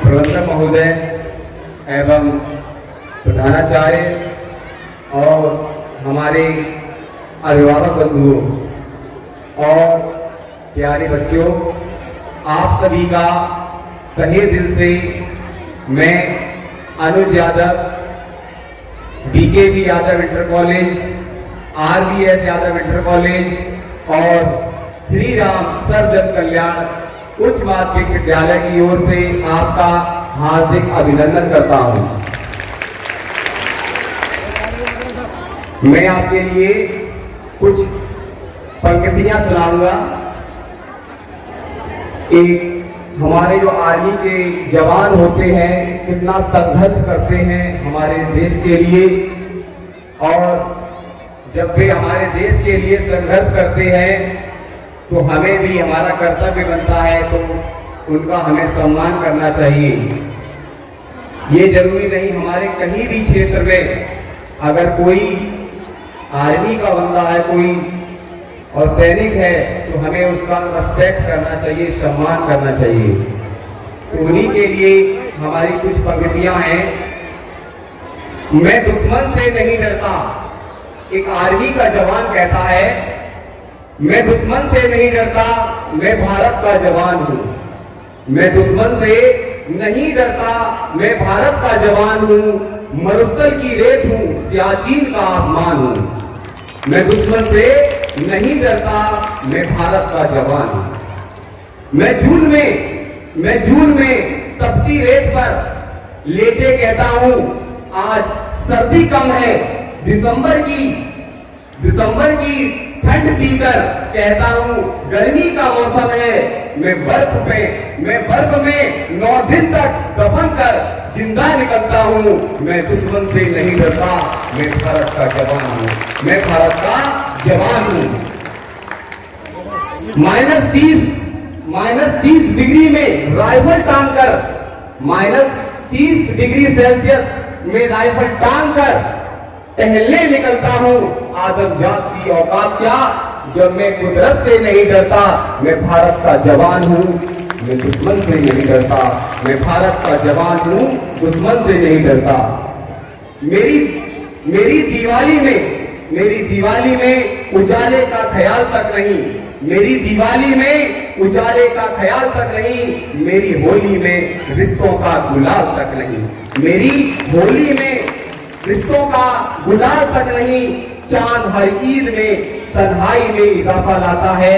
प्रबंधक महोदय एवं प्रधानाचार्य और हमारे अभिभावक बंधुओं और प्यारे बच्चों, आप सभी का तहे दिल से मैं Anuj Yadav, BKB Yadav inter college, RVS Yadav inter college और श्री राम सर्व जन कल्याण उच्च माध्यमिक विद्यालय की ओर से आपका हार्दिक अभिनंदन करता हूं। मैं आपके लिए कुछ पंक्तियां सुनाऊंगा। एक हमारे जो आर्मी के जवान होते हैं कितना संघर्ष करते हैं हमारे देश के लिए, और जब वे हमारे देश के लिए संघर्ष करते हैं तो हमें भी हमारा कर्तव्य बनता है तो उनका हमें सम्मान करना चाहिए। ये जरूरी नहीं, हमारे कहीं भी क्षेत्र में अगर कोई आर्मी का बंदा है कोई और सैनिक है तो हमें उसका रिस्पेक्ट करना चाहिए, सम्मान करना चाहिए। तो उन्हीं के लिए हमारी कुछ पंक्तियां हैं। मैं दुश्मन से नहीं डरता, एक आर्मी का जवान कहता है, मैं दुश्मन से नहीं डरता, मैं भारत का जवान हूं। मैं दुश्मन से नहीं डरता, मैं भारत का जवान हूं। मरुस्थल की रेत हूं, सियाचिन का आसमान हूं। मैं दुश्मन से नहीं डरता, मैं भारत का जवान हूं। मैं जून में तपती रेत पर लेटे कहता हूं, आज सर्दी कम है, दिसंबर की ठंड पीकर कहता हूं, गर्मी का मौसम है। मैं बर्फ में 9 दिन तक दफन कर जिंदा निकलता हूं। मैं दुश्मन से नहीं डरता, मैं भारत का जवान हूं। मैं भारत का जवान हूं। -30 डिग्री में राइफल टांग कर, -30 डिग्री सेल्सियस में राइफल टांग कर टहलने निकलता हूं। आदम जात की औकात क्या, जब मैं कुदरत से नहीं डरता। मैं भारत का जवान हूं, मैं दुश्मन से नहीं डरता। मैं भारत का जवान हूं, दुश्मन से नहीं डरता। मेरी दिवाली में उजाले का ख्याल तक नहीं। मेरी दिवाली में उजाले का ख्याल तक नहीं। मेरी होली में रिश्तों का गुलाल तक नहीं। मेरी होली में रिश्तों का गुलाल तक नहीं। चांद हर ईद में तन्हाई में इजाफा लाता है।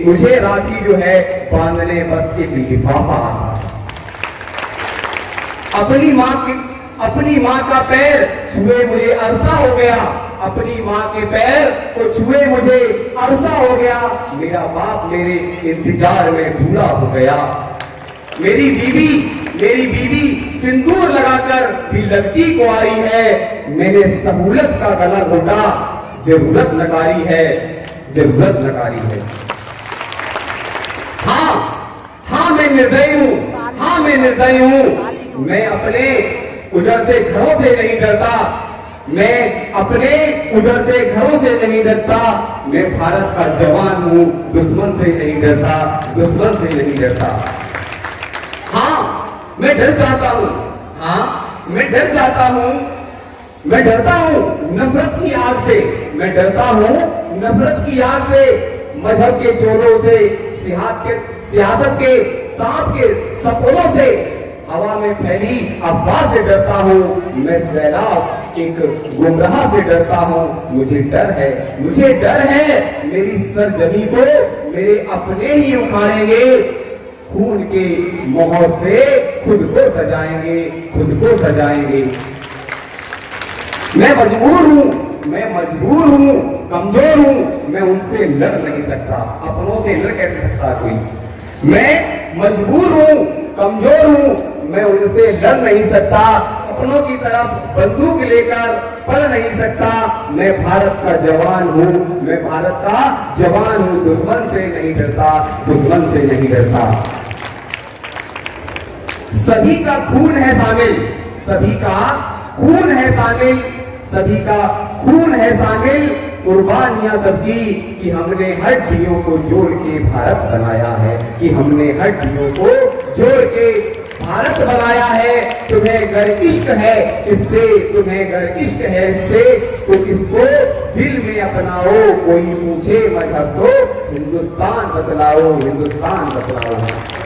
मुझे राखी जो है बांधने बस एक लिफाफा आता है। अपनी माँ का पैर छुए मुझे अरसा हो गया। अपनी माँ के पैर को छुए मुझे अरसा हो गया। मेरा बाप मेरे इंतजार में बूढ़ा हो गया। मेरी बीवी सिंदूर लगाकर भी लगती कुंवारी है। मैंने सहूलत का गला घोटा, जरूरत नकारी है। हाँ मैं निर्दयी हूं। मैं अपने उजड़ते घरों से नहीं डरता। मैं भारत का जवान हूं, दुश्मन से नहीं डरता। हाँ मैं डर जाता हूं नफरत की आग से। मजहब के चोरों से, सियासत के सांप के सपोलों से, हवा में फैली अफवाह से डरता हूं। मैं सैलाब एक गुमराह से डरता हूं। मुझे डर है मेरी सरजमी को मेरे अपने ही उखाड़ेंगे। खून के मोहर से खुद को सजाएंगे। मैं मजबूर हूं, कमजोर हूं। मैं उनसे लड़ नहीं सकता। अपनों से लड़ कैसे सकता कोई। मैं मजबूर हूं, कमजोर हूं। मैं उनसे लड़ नहीं सकता। अपनों की तरफ बंदूक लेकर पढ़ नहीं सकता। मैं भारत का जवान हूं। दुश्मन से नहीं डरता। सभी का खून है शामिल। कुर्बानियां सबकी कि हमने हड्डियों को जोड़ के भारत बनाया है। जोड़ के भारत बनाया है। तुम्हें अगर इश्क है इससे, तुम्हें अगर इश्क है इससे, तो इसको दिल में अपनाओ। कोई पूछे मजहब तो हिंदुस्तान बतलाओ, हिंदुस्तान बतलाओ।